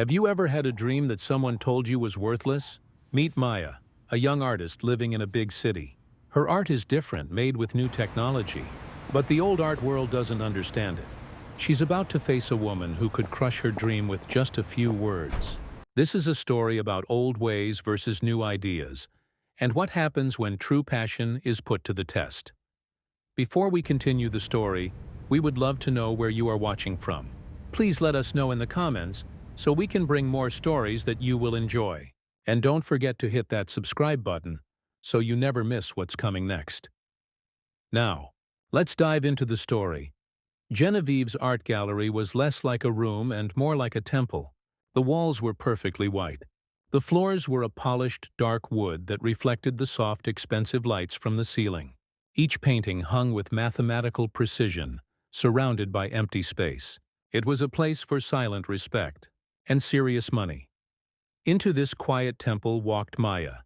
Have you ever had a dream that someone told you was worthless? Meet Maya, a young artist living in a big city. Her art is different, made with new technology. But the old art world doesn't understand it. She's about to face a woman who could crush her dream with just a few words. This is a story about old ways versus new ideas, and what happens when true passion is put to the test. Before we continue the story, we would love to know where you are watching from. Please let us know in the comments so we can bring more stories that you will enjoy. And don't forget to hit that subscribe button so you never miss what's coming next. Now, let's dive into the story. Genevieve's art gallery was less like a room and more like a temple. The walls were perfectly white. The floors were a polished, dark wood that reflected the soft, expensive lights from the ceiling. Each painting hung with mathematical precision, surrounded by empty space. It was a place for silent respect and serious money. Into this quiet temple walked Maya.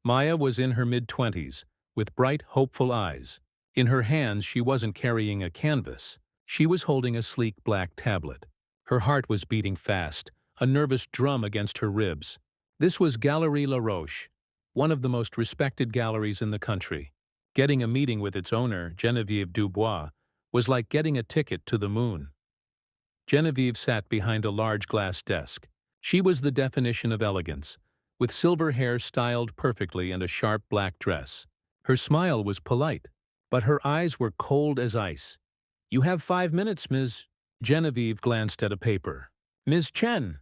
Maya was in her mid-20s, with bright, hopeful eyes. In her hands, she wasn't carrying a canvas. She was holding a sleek black tablet. Her heart was beating fast, a nervous drum against her ribs. This was Galerie La Roche, one of the most respected galleries in the country. Getting a meeting with its owner, Genevieve Dubois, was like getting a ticket to the moon. Genevieve sat behind a large glass desk. She was the definition of elegance, with silver hair styled perfectly and a sharp black dress. Her smile was polite, but her eyes were cold as ice. "You have 5 minutes, Ms." Genevieve glanced at a paper. "Ms. Chen."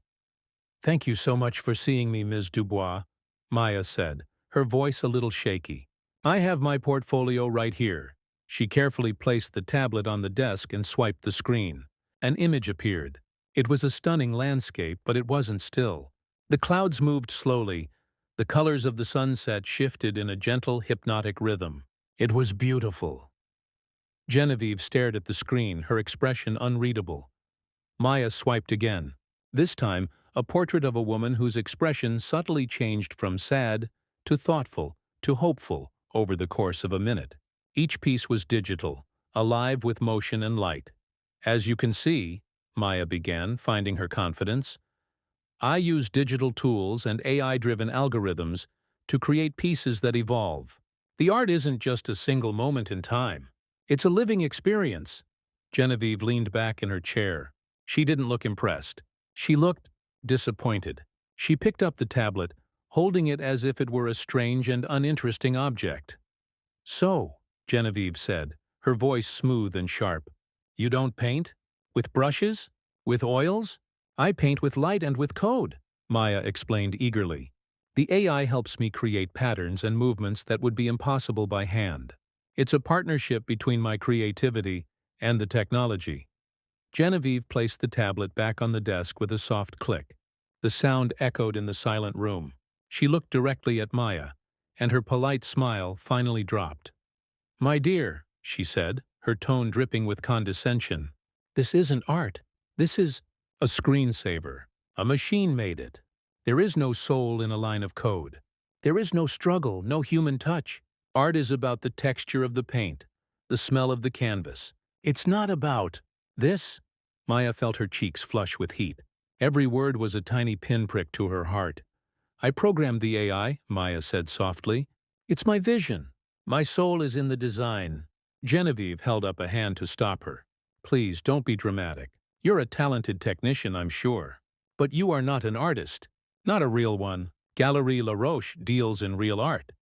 "Thank you so much for seeing me, Ms. Dubois," Maya said, her voice a little shaky. "I have my portfolio right here." She carefully placed the tablet on the desk and swiped the screen. An image appeared. It was a stunning landscape, but it wasn't still. The clouds moved slowly. The colors of the sunset shifted in a gentle, hypnotic rhythm. It was beautiful. Genevieve stared at the screen, her expression unreadable. Maya swiped again. This time, a portrait of a woman whose expression subtly changed from sad to thoughtful to hopeful over the course of a minute. Each piece was digital, alive with motion and light. "As you can see," Maya began, finding her confidence, "I use digital tools and AI-driven algorithms to create pieces that evolve. The art isn't just a single moment in time. It's a living experience." Genevieve leaned back in her chair. She didn't look impressed. She looked disappointed. She picked up the tablet, holding it as if it were a strange and uninteresting object. "So," Genevieve said, her voice smooth and sharp, "you don't paint? With brushes? With oils?" "I paint with light and with code," Maya explained eagerly. "The AI helps me create patterns and movements that would be impossible by hand. It's a partnership between my creativity and the technology." Genevieve placed the tablet back on the desk with a soft click. The sound echoed in the silent room. She looked directly at Maya, and her polite smile finally dropped. "My dear," she said, her tone dripping with condescension, "this isn't art. This is a screensaver. A machine made it. There is no soul in a line of code. There is no struggle, no human touch. Art is about the texture of the paint, the smell of the canvas. It's not about this." Maya felt her cheeks flush with heat. Every word was a tiny pinprick to her heart. "I programmed the AI," Maya said softly. "It's my vision. My soul is in the design." Genevieve held up a hand to stop her. "Please, don't be dramatic. You're a talented technician, I'm sure. But you are not an artist. Not a real one. Galerie La Roche deals in real art."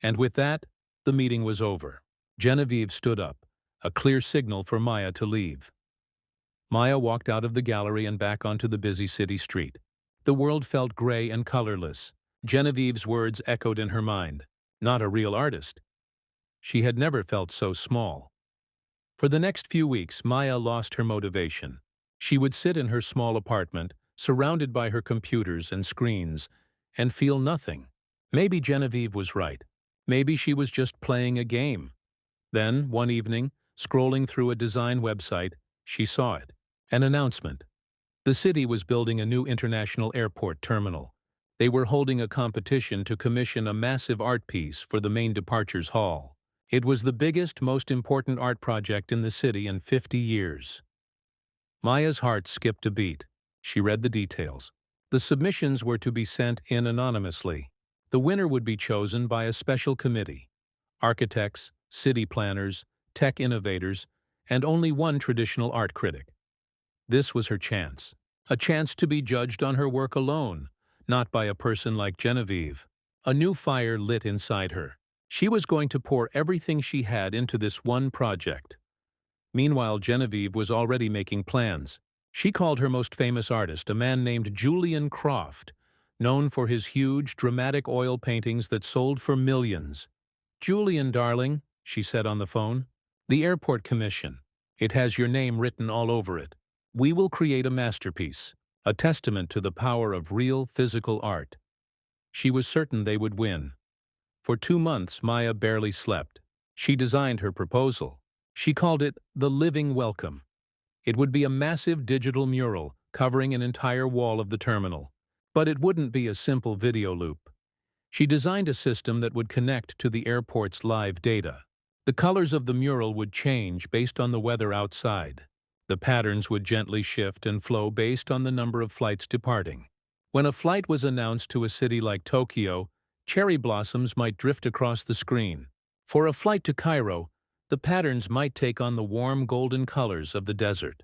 And with that, the meeting was over. Genevieve stood up, a clear signal for Maya to leave. Maya walked out of the gallery and back onto the busy city street. The world felt gray and colorless. Genevieve's words echoed in her mind. Not a real artist. She had never felt so small. For the next few weeks, Maya lost her motivation. She would sit in her small apartment, surrounded by her computers and screens, and feel nothing. Maybe Genevieve was right. Maybe she was just playing a game. Then, one evening, scrolling through a design website, she saw it. An announcement. The city was building a new international airport terminal. They were holding a competition to commission a massive art piece for the main departures hall. It was the biggest, most important art project in the city in 50 years. Maya's heart skipped a beat. She read the details. The submissions were to be sent in anonymously. The winner would be chosen by a special committee: architects, city planners, tech innovators, and only one traditional art critic. This was her chance. A chance to be judged on her work alone, not by a person like Genevieve. A new fire lit inside her. She was going to pour everything she had into this one project. Meanwhile, Genevieve was already making plans. She called her most famous artist, a man named Julian Croft, known for his huge, dramatic oil paintings that sold for millions. "Julian, darling," she said on the phone, "the airport commission. It has your name written all over it. We will create a masterpiece, a testament to the power of real physical art." She was certain they would win. For 2 months, Maya barely slept. She designed her proposal. She called it the Living Welcome. It would be a massive digital mural covering an entire wall of the terminal. But it wouldn't be a simple video loop. She designed a system that would connect to the airport's live data. The colors of the mural would change based on the weather outside. The patterns would gently shift and flow based on the number of flights departing. When a flight was announced to a city like Tokyo, cherry blossoms might drift across the screen. For a flight to Cairo, the patterns might take on the warm golden colors of the desert.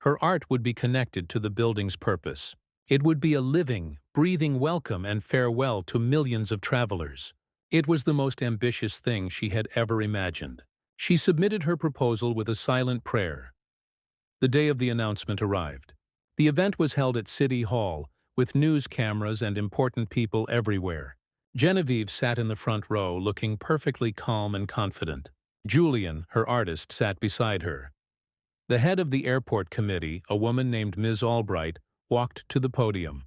Her art would be connected to the building's purpose. It would be a living, breathing welcome and farewell to millions of travelers. It was the most ambitious thing she had ever imagined. She submitted her proposal with a silent prayer. The day of the announcement arrived. The event was held at City Hall, with news cameras and important people everywhere. Genevieve sat in the front row, looking perfectly calm and confident. Julian, her artist, sat beside her. The head of the airport committee, a woman named Ms. Albright, walked to the podium.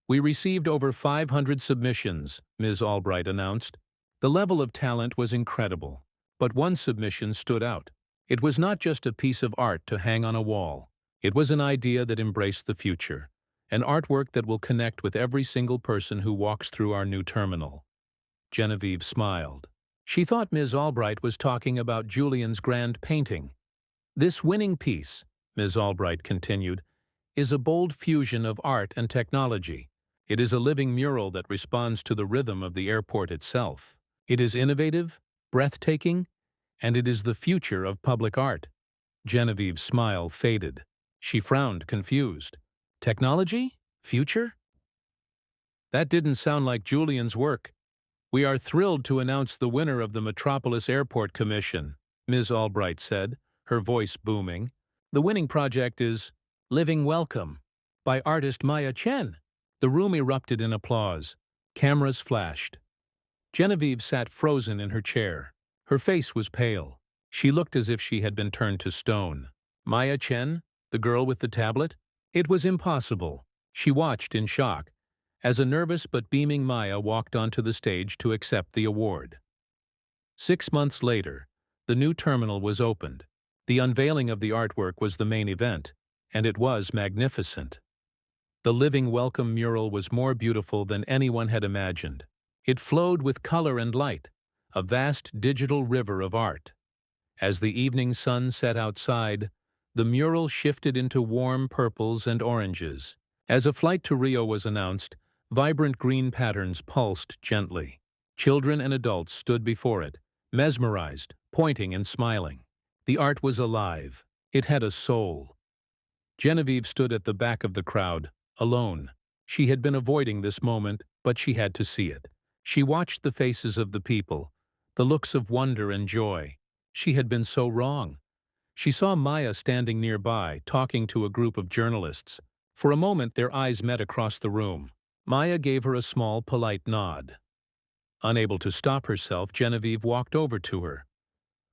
"We received over 500 submissions," Ms. Albright announced. The level of talent was incredible, but one submission stood out. It was not just a piece of art to hang on a wall. It was an idea that embraced the future, an artwork that will connect with every single person who walks through our new terminal. Genevieve smiled. She thought Ms. Albright was talking about Julian's grand painting. "This winning piece," Ms. Albright continued, "is a bold fusion of art and technology. It is a living mural that responds to the rhythm of the airport itself. It is innovative, breathtaking, and it is the future of public art." Genevieve's smile faded. She frowned, confused. "Technology? Future?" "That didn't sound like Julian's work." "We are thrilled to announce the winner of the Metropolis Airport Commission," Ms. Albright said, her voice booming. "The winning project is Living Welcome by artist Maya Chen." The room erupted in applause. Cameras flashed. Genevieve sat frozen in her chair. Her face was pale. She looked as if she had been turned to stone. Maya Chen? The girl with the tablet? It was impossible. She watched in shock as a nervous but beaming Maya walked onto the stage to accept the award. 6 months later, the new terminal was opened. The unveiling of the artwork was the main event, and it was magnificent. The Living Welcome mural was more beautiful than anyone had imagined. It flowed with color and light, a vast digital river of art. As the evening sun set outside, the mural shifted into warm purples and oranges. As a flight to Rio was announced, vibrant green patterns pulsed gently. Children and adults stood before it, mesmerized, pointing and smiling. The art was alive. It had a soul. Genevieve stood at the back of the crowd, alone. She had been avoiding this moment, but she had to see it. She watched the faces of the people, the looks of wonder and joy. She had been so wrong. She saw Maya standing nearby, talking to a group of journalists. For a moment, their eyes met across the room. Maya gave her a small, polite nod. Unable to stop herself, Genevieve walked over to her.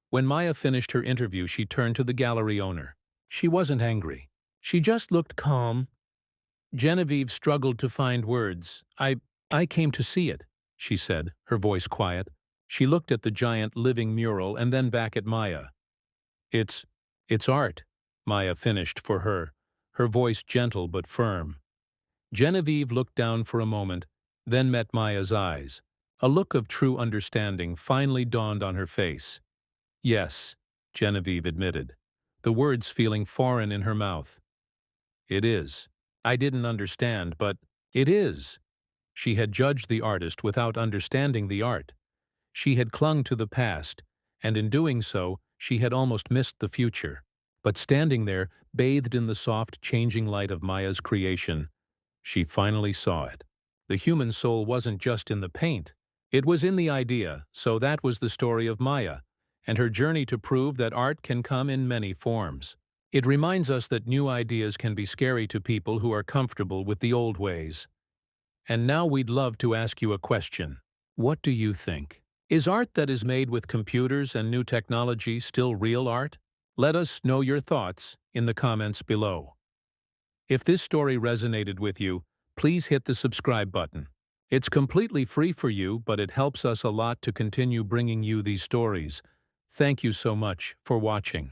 When Maya finished her interview, she turned to the gallery owner. She wasn't angry. She just looked calm. Genevieve struggled to find words. I came to see it," she said, her voice quiet. She looked at the giant living mural and then back at Maya. It's art," Maya finished for her, her voice gentle but firm. Genevieve looked down for a moment, then met Maya's eyes. A look of true understanding finally dawned on her face. "Yes," Genevieve admitted, the words feeling foreign in her mouth. "It is. I didn't understand, but It is. She had judged the artist without understanding the art. She had clung to the past, and in doing so, she had almost missed the future. But standing there, bathed in the soft, changing light of Maya's creation, she finally saw it. The human soul wasn't just in the paint. It was in the idea, so that was the story of Maya, and her journey to prove that art can come in many forms. It reminds us that new ideas can be scary to people who are comfortable with the old ways. And now we'd love to ask you a question. What do you think? Is art that is made with computers and new technology still real art? Let us know your thoughts in the comments below. If this story resonated with you, please hit the subscribe button. It's completely free for you, but it helps us a lot to continue bringing you these stories. Thank you so much for watching.